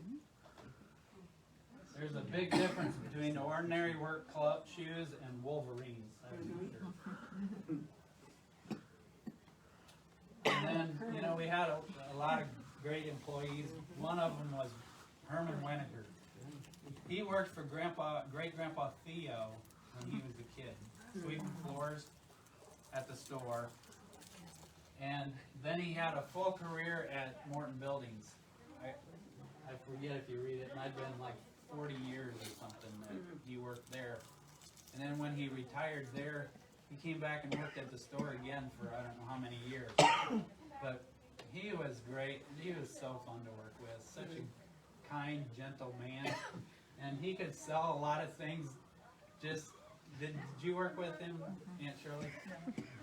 There's a big difference between ordinary work club shoes and Wolverines, that's for sure. And then, you know, we had a lot of great employees. One of them was Herman Weinicker. He worked for great-grandpa Theo when he was a kid, sweeping floors at the store. And then he had a full career at Morton Buildings. I forget if you read it, it might have been like 40 years or something that he worked there. And then when he retired there, he came back and worked at the store again for I don't know how many years. But he was great. He was so fun to work with. Such a kind, gentle man. And he could sell a lot of things. Just, did you work with him, Aunt Shirley?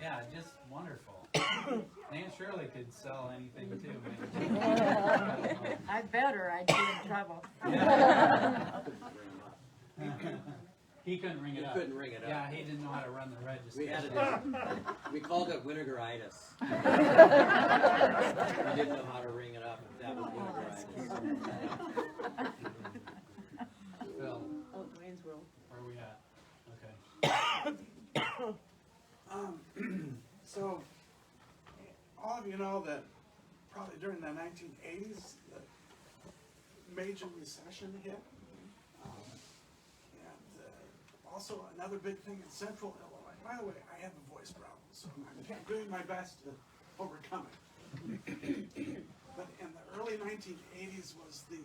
Yeah, just wonderful. Aunt Shirley could sell anything too, man. I better, I'd be in trouble. Yeah. He couldn't ring it He up. couldn't ring it up. Yeah, he didn't know how to run the register. We had we called it Winnickeritis. We didn't know how to ring it up. That was Winnickeritis. Phil, Oh, Waynesville. where are we at? Okay. So, all of you know that probably during the 1980s, the major recession hit. And also another big thing in central Illinois. By the way, I have a voice problem, so I'm doing my best to overcome it. But in the early 1980s was the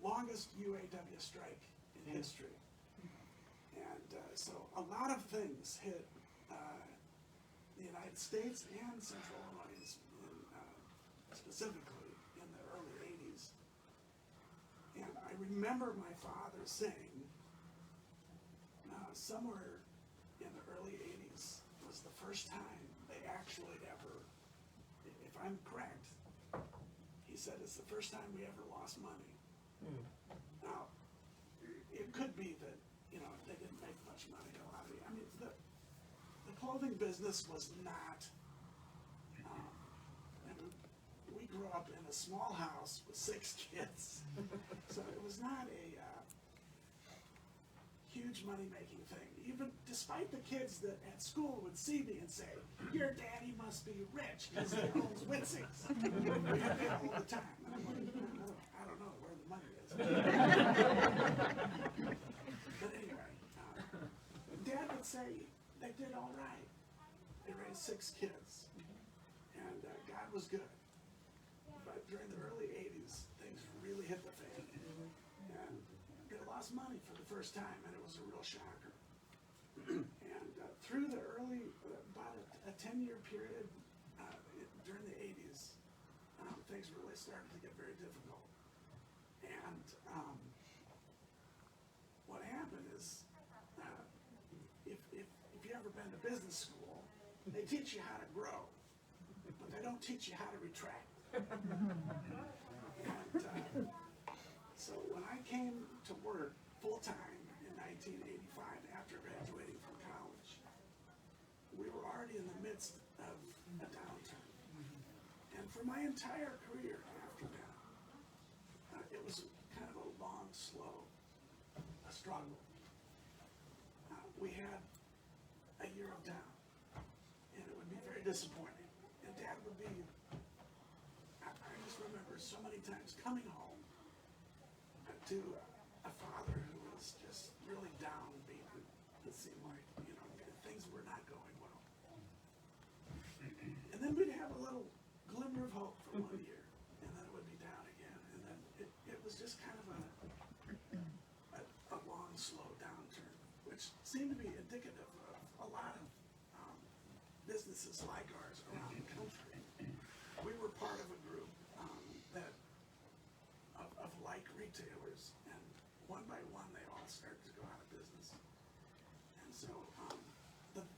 longest UAW strike in history. And so a lot of things hit the United States and Central Illinois, specifically in the early 80s. And I remember my father saying, somewhere in the early 80s was the first time they actually ever, if I'm correct, he said it's the first time we ever lost money. Now, it could be that, you know, they didn't make much money, a lot of it. I mean, the clothing business was not, and we grew up in a small house with 6 kids, so it was not a huge money-making thing. Even despite the kids that at school would see me and say, "Your daddy must be rich because he owns Witzigs." We had that all the time. And I'm like, I don't know where the money is. But anyway, Dad would say they did all right. They raised 6 kids, and God was good. But during the early 80s, things really hit the fan, and they lost money for the first time, and it was a real shocker. And through the early, about a 10-year period during the 80s, things really started to get very difficult. And what happened is, if you ever been to business school, they teach you how to grow, but they don't teach you how to retract. And so when I came to work full-time in 1985 after graduating from college, we were already in the midst of a downturn. And for my entire career after that, it was kind of a long, slow struggle. We had a year of down, and it would be very disappointing. And Dad would be, I just remember so many times coming home to one year, and then it would be down again, and then it was just kind of a long, slow downturn, which seemed to be indicative of a lot of businesses like ours around the country. We were part of a group that of like retailers, and one by one they all started to go out of business. And so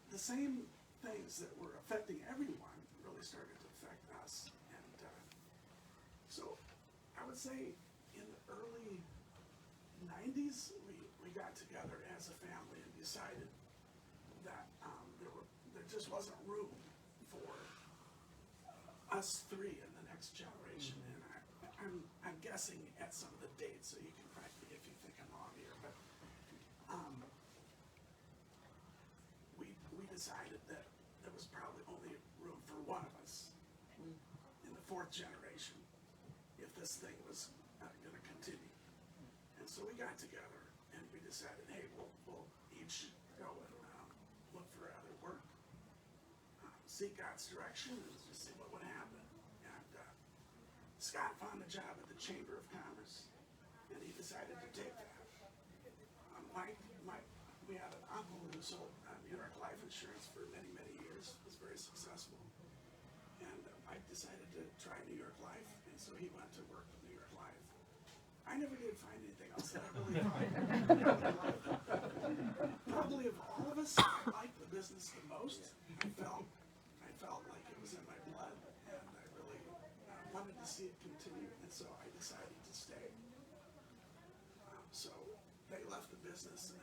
the same things that were affecting everyone really started to affect us. And so I would say in the early 90s, we got together as a family and decided that there just wasn't room for us three in the next generation. And I'm guessing at some of the dates, so you can correct me if you think I'm wrong here, but we decided that there was probably only room for one of us in the fourth generation if this thing was going to continue. And so we got together and we decided, hey, we'll each go and look for other work, seek God's direction, and just see what would happen. And Scott found a job at the Chamber of Commerce, and he decided to take that. We had an uncle who sold New York life insurance for many, many years, was very successful. And Mike decided to try New York Life, and so he went to work with New York Life. I never did find anything else that I really liked. Probably of all of us, I liked the business the most. I felt like it was in my blood, and I really wanted to see it continue, and so I decided to stay. So they left the business, and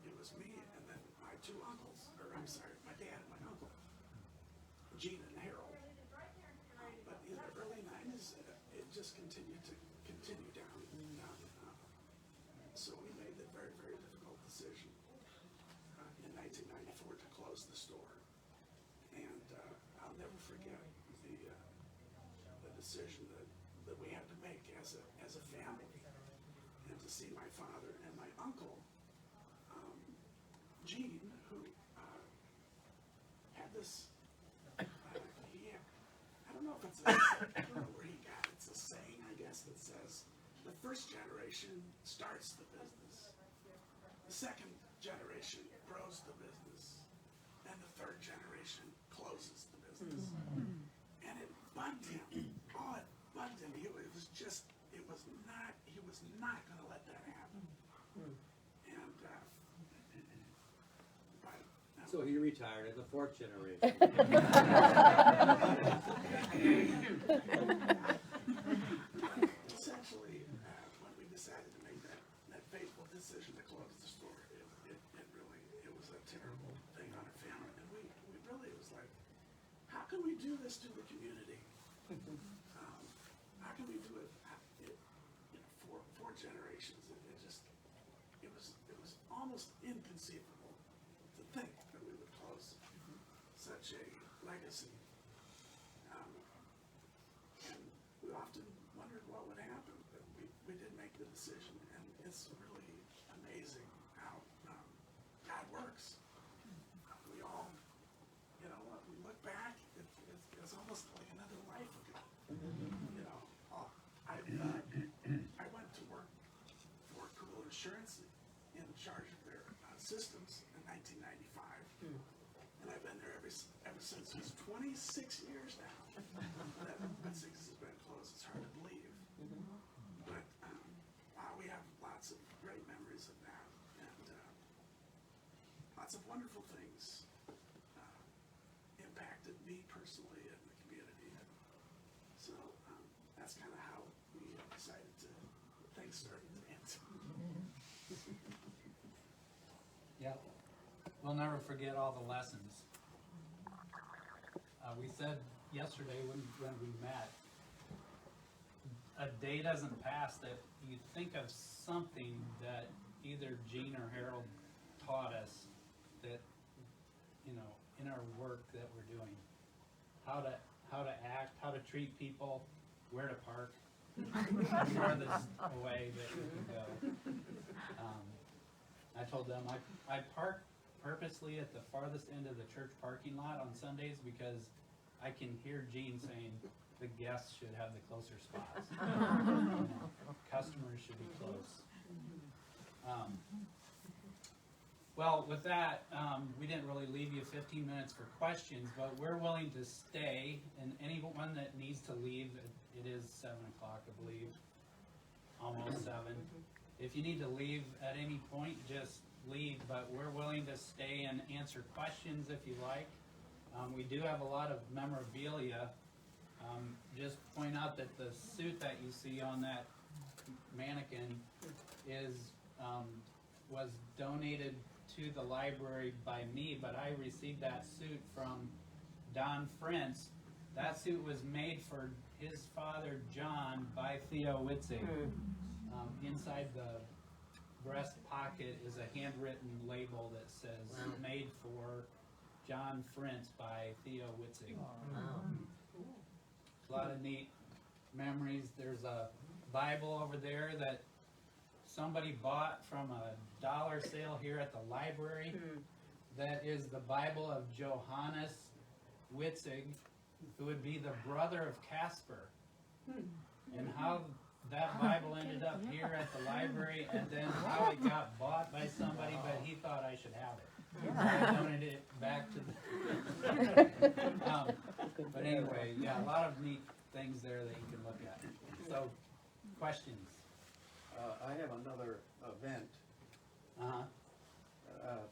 it was me and then my two uncles, my dad and my uncle, Gene and Harold. But in the early 90s, it just continued to continue down. So we made the very, very difficult decision in 1994 to close the store. And I'll never forget the decision that we had to make as a family, and to see my father and my uncle, Gene, who had this, I don't know if it's I don't know where he got it. It's a saying, I guess, that says the first generation starts the business, the second generation grows the business, and the third generation closes the business. And it bugged him. Oh, it bugged him. He was not going to let that happen. And So he retired as the fourth generation. essentially, when we decided to make that fateful decision to close the store, it was a terrible thing on our family. And we really, it was like, how can we do this to the community? How can we do it? Four generations. It was almost inconceivable to think that we would close such a legacy. And we often wondered what would happen, but we did make the decision, and it's really amazing how God works. We all, we look back, it's almost like another life ago. I went to work for Cool Insurance in charge of their systems in 1995, and I've been there ever since. It's 26 years now that Witzig's has been closed. It's hard to believe, but we have lots of great memories of that, and lots of wonderful things impacted me personally and the community. And so that's kind of how we decided things started to end. Yep. We'll never forget all the lessons. We said yesterday when we met, a day doesn't pass that you think of something that either Gene or Harold taught us that, in our work that we're doing. How to act, how to treat people, where to park, farthest away that we can go. I told them I park purposely at the farthest end of the church parking lot on Sundays because I can hear Gene saying the guests should have the closer spots. Customers should be close. Well, with that, we didn't really leave you 15 minutes for questions, but we're willing to stay, and anyone that needs to leave, it is 7 o'clock, I believe, almost 7. If you need to leave at any point, just leave, but we're willing to stay and answer questions if you like. We do have a lot of memorabilia. Just point out that the suit that you see on that mannequin is was donated to the library by me, but I received that suit from Don Frentz. That suit was made for his father John by Theo Witzig. Inside the breast pocket is a handwritten label that says made for John Frentz by Theo Witzig. A lot of neat memories. There's a Bible over there that somebody bought from a dollar sale here at the library. That is the Bible of Johannes Witzig, who would be the brother of Caspar. And how that Bible ended up here at the library, and then how it got bought by somebody, but he thought I should have it. So I donated it back to the... but anyway, yeah, a lot of neat things there that you can look at. So, questions? I have another event,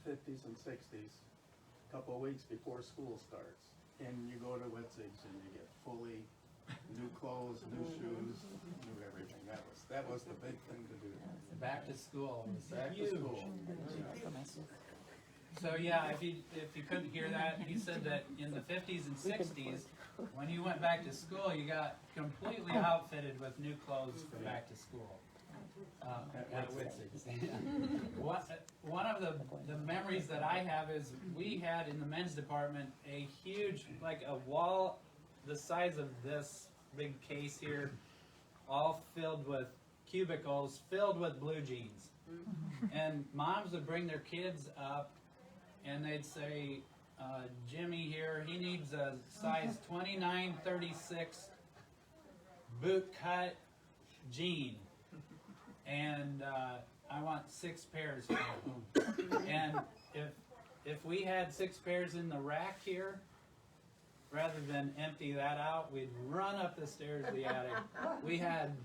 50s and 60s, a couple of weeks before school starts. And you go to Witzig's and you get fully new clothes, new shoes, new everything. That was the big thing to do. Back to school. Back to school. So yeah, if you couldn't hear that, he said that in the 50s and 60s, when you went back to school, you got completely outfitted with new clothes for back to school. At Witzig's. One of the memories that I have is we had in the men's department a huge, like a wall the size of this big case here, all filled with cubicles, filled with blue jeans. And moms would bring their kids up and they'd say, Jimmy here, he needs a size 29-36 boot cut jean. And I want 6 pairs for him. And if we had 6 pairs in the rack here, rather than empty that out, we'd run up the stairs of the attic. We had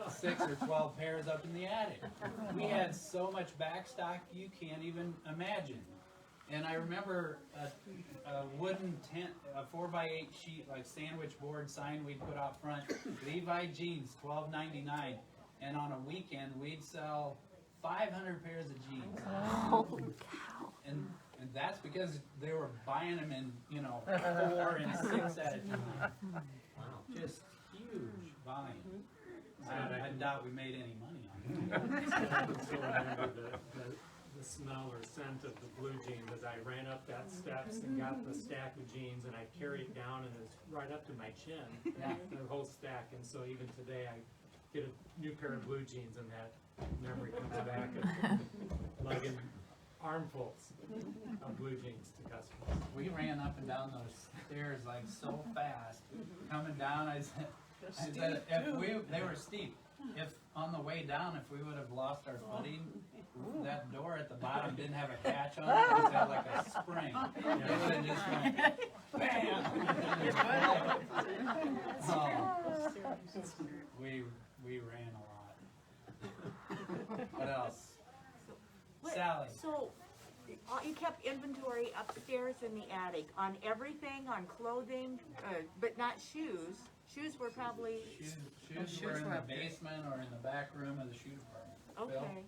6 or 12 pairs up in the attic. We had so much backstock you can't even imagine. And I remember a wooden tent, a 4x8 sheet, like sandwich board sign we'd put out front. Levi jeans, $12.99. And on a weekend, we'd sell 500 pairs of jeans. Holy cow. And that's because they were buying them in, 4 and 6 at a time. Just huge volume. I doubt we made any money on it. I still remember the smell or scent of the blue jeans as I ran up that steps and got the stack of jeans, and I carried it down and it was right up to my chin, the whole stack. And so even today I get a new pair of blue jeans and that memory comes back of lugging armfuls of blue jeans to customers. We ran up and down those stairs like so fast. Coming down, I said if they were steep. If on the way down, if we would have lost our footing, that door at the bottom didn't have a catch on it. It just had like a spring. It would have just went bam. We ran a lot. What else? Sally. So, you kept inventory upstairs in the attic on everything, on clothing, but not shoes. Shoes were probably... Shoes were in the basement or in the back room of the shoe department. Bill? Okay.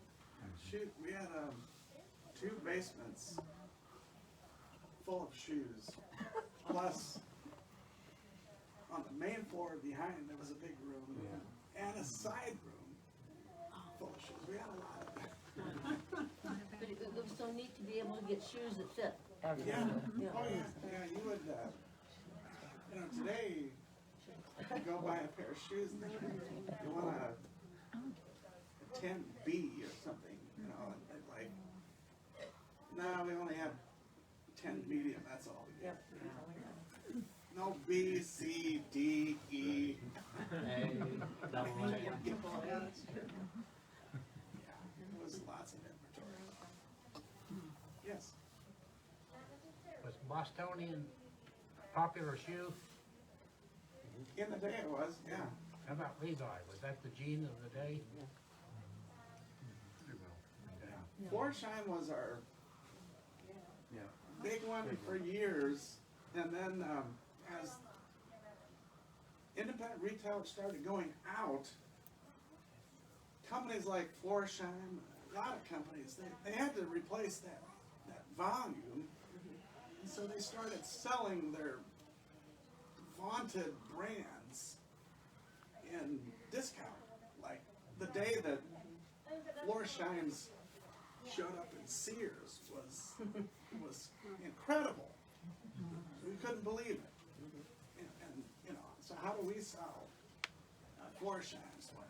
Shoot, we had 2 basements full of shoes. Plus, on the main floor behind, there was a big room and a side room full of shoes. We had a lot of them. But it was so neat to be able to get shoes that fit. Yeah. Oh yeah. You would. Today you go buy a pair of shoes and you want a 10B or something. And like, no, we only have 10 medium. That's all we get. no B, C, D, E. Double A. Yeah, it was lots of inventory. Yes. Was Bostonian a popular shoe? In the day it was, yeah. How about Levi? Was that the jean of the day? Florsheim was our big one for years, and then as independent retail started going out, companies like Florsheim, a lot of companies, they had to replace that volume, and so they started selling their vaunted brands in discount. Like the day that Florsheim's showed up in Sears was incredible. We couldn't believe it. And you know, so how do we sell Florsheim's when?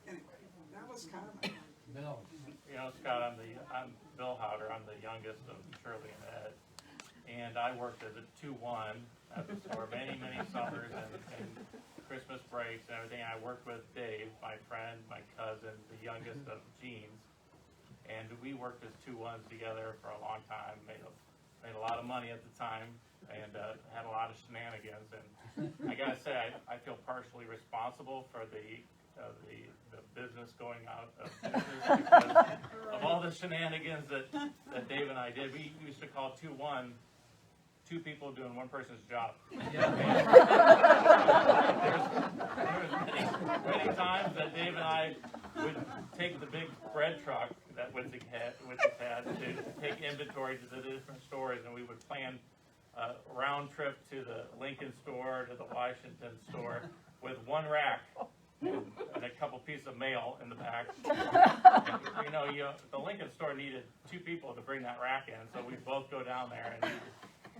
Anyway, that was kind of Bill. You know, Scott, I'm Bill Howder. I'm the youngest of Shirley and Ed, and I worked as a 2-1 at the store many summers and Christmas breaks and everything. I worked with Dave, my friend, my cousin, the youngest of Jeans, and we worked as 2-1s together for a long time. Made a lot of money at the time, and had a lot of shenanigans. And I gotta say, I feel partially responsible for the business going out of business because of all the shenanigans that Dave and I did. We used to call 2-1 two people doing one person's job. There was many times that Dave and I would take the big bread truck that Witzig had to take inventory to the different stores, and we would plan a round trip to the Lincoln store, to the Washington store, with one rack and a couple pieces of mail in the back. And, you know, the Lincoln store needed 2 people to bring that rack in, so we'd both go down there and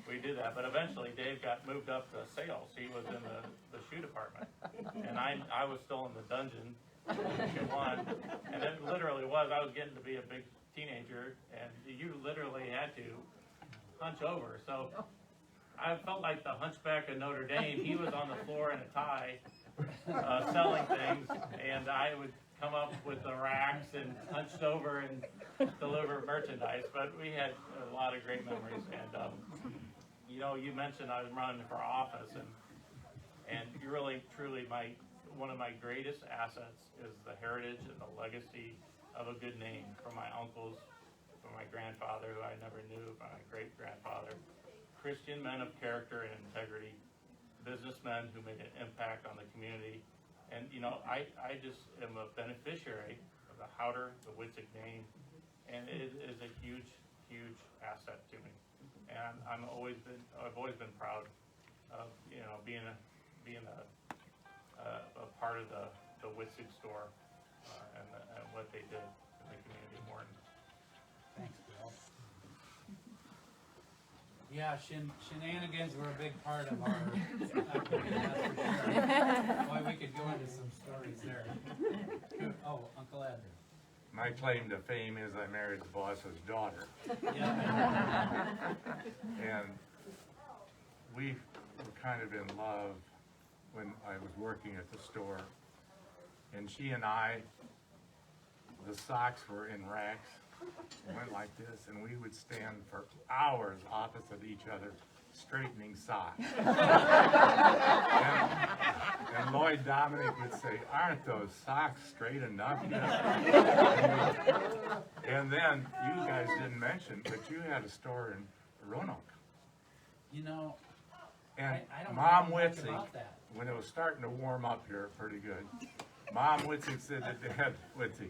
we did that. But eventually Dave got moved up to sales. He was in the shoe department, and I was still in the dungeon, shoe one. And it literally was, I was getting to be a big teenager, and you literally had to hunch over. So I felt like the Hunchback of Notre Dame. He was on the floor in a tie, selling things, and I would come up with the racks and hunched over and deliver merchandise. But we had a lot of great memories. And you know, you mentioned I was running for office, and you really, truly, one of my greatest assets is the heritage and the legacy of a good name from my uncles, from my grandfather, who I never knew, from my great-grandfather. Christian men of character and integrity, businessmen who made an impact on the community. And, you know, I just am a beneficiary of the Howder, the Witzig name, and it is a huge, huge asset to me. And I've always been proud of, you know, being a part of the Witzig store and what they did in the community of Morton. Thanks, Bill. Yeah, shenanigans were a big part of our upbringing, that's for sure. Boy, we could go into some stories there. Oh, Uncle Ed. My claim to fame is I married the boss's daughter. Yeah. And we were kind of in love when I was working at the store. And she and I, the socks were in racks, went like this, and we would stand for hours opposite each other, straightening socks. And Lloyd Dominic would say, "Aren't those socks straight enough?" And then, you guys didn't mention, but you had a store in Roanoke. You know, And I don't Mom know much Witzig, about that. when it was starting to warm up here pretty good, Mom Witzig said to Dad Witzig,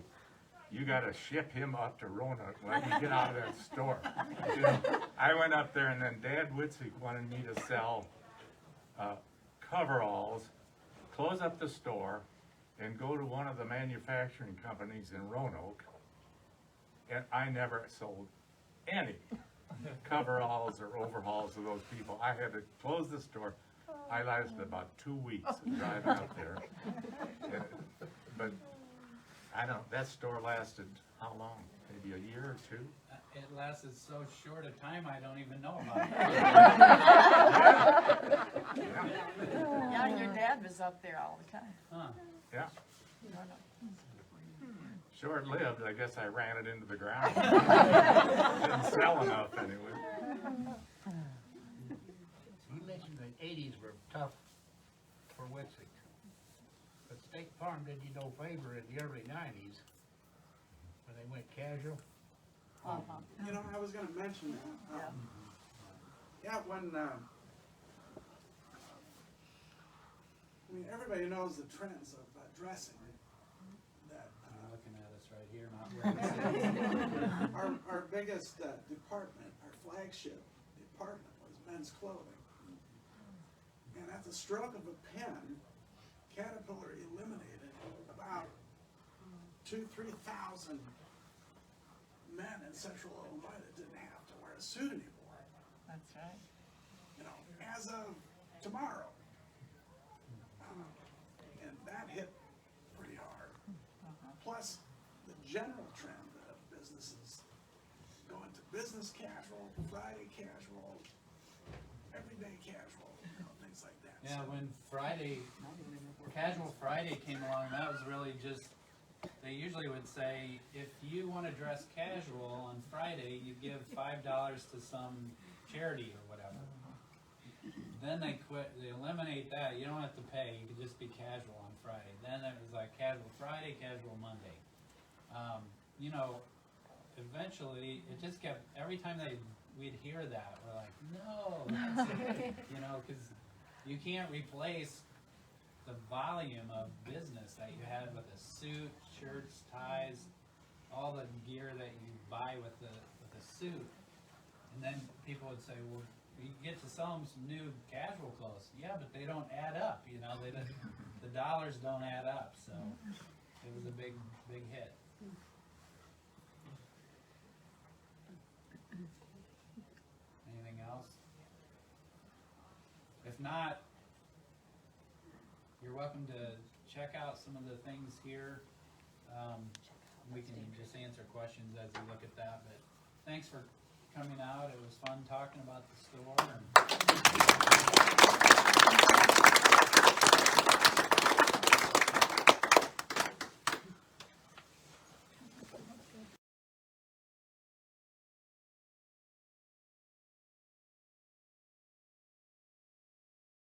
"You gotta ship him up to Roanoke when he get out of that store." You know, I went up there, and then Dad Witzig wanted me to sell coveralls, close up the store, and go to one of the manufacturing companies in Roanoke. And I never sold any coveralls or overhauls to those people. I had to close the store. I lasted about 2 weeks driving up there. But I don't, that store lasted how long? Maybe a year? two? It lasted so short a time, I don't even know about it. Yeah, your dad was up there all the time. Huh. Yeah. Short-lived, I guess I ran it into the ground. Didn't sell enough anyway. You mentioned the 80s were tough for Witzig. But State Farm did you no favor in the early 90s when they went casual. You know, I was gonna mention that. Yeah, when, I mean, everybody knows the trends of dressing. That You're looking at us right here, not where our biggest department, our flagship department was men's clothing. And at the stroke of a pen, Caterpillar eliminated about 2,000-3,000 men in central Illinois that didn't have to wear a suit anymore. That's right. You know, as of tomorrow. And that hit pretty hard. Plus, the general trend of businesses going to business casual, Friday casual, everyday casual, you know, things like that. Yeah, So, when Casual Friday came along, that was really just, they usually would say, if you want to dress casual on Friday, you give $5 to some charity or whatever. Then they eliminate that, you don't have to pay, you can just be casual on Friday. Then it was like Casual Friday, Casual Monday. You know, eventually, it just kept, every time we'd hear that, we're like, no, that's it. You know, because you can't replace the volume of business that you had with a suit, shirts, ties, all the gear that you buy with a suit. And then people would say, well, you get to sell them some new casual clothes. Yeah, but they don't add up, you know, the dollars don't add up, so it was a big hit. Anything else? If not, you're welcome to check out some of the things here. We can just answer questions as we look at that, but thanks for coming out. It was fun talking about the store.